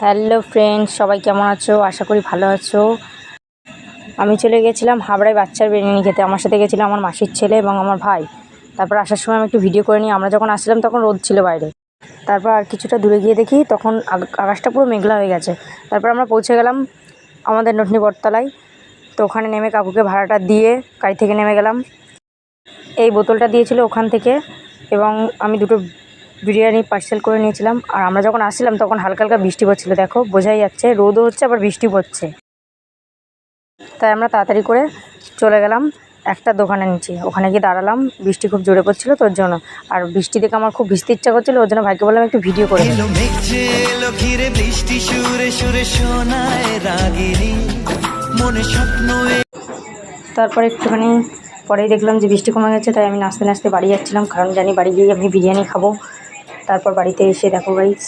Hello friends, সবাই কেমন আছো? আশা করি ভালো আছো। আমি চলে গেছিলাম হাবড়ায় বাচ্চার বিরিয়ানি খেতে। আমার সাথে গেছিলো আমার মাসির ছেলে এবং আমার ভাই। তারপর আসার সময় আমি একটু ভিডিও করে নিই। আমরা যখন আসছিলাম তখন রোদ ছিল বাইরে। তারপর আর কিছুটা দূরে গিয়ে দেখি তখন আকাশটা পুরো মেঘলা হয়ে গেছে। তারপর আমরা পৌঁছে গেলাম আমাদের নটনি বটতলায়। তো ওখানে নেমে কাকুকে ভাড়াটা দিয়ে গাড়ি থেকে নেমে গেলাম। এই বোতলটা দিয়েছিল ওখান থেকে, এবং আমি দুটো বিরিয়ানি পার্সেল করে নিয়েছিলাম। আর আমরা যখন আসছিলাম তখন হালকা হালকা বৃষ্টি পড়ছিল, দেখো বোঝাই যাচ্ছে, রোদও হচ্ছে আবার বৃষ্টি পড়ছে। তাই আমরা তাড়াতাড়ি করে চলে গেলাম একটা দোকানের নিচে। ওখানে গিয়ে দাঁড়ালাম, বৃষ্টি খুব জোরে পড়ছিল তোর জন্য। আর বৃষ্টি দেখে আমার খুব ভিজতে ইচ্ছা করছিল, ওর জন্য ভাইকে বললাম একটু ভিডিও করে। তারপর একটুখানি পরেই দেখলাম যে বৃষ্টি কমে গেছে, তাই আমি নাচতে নাচতে বাড়ি যাচ্ছিলাম, কারণ জানি বাড়ি গিয়ে আমি বিরিয়ানি খাবো। তারপর বাড়িতে এসে দেখো রাইস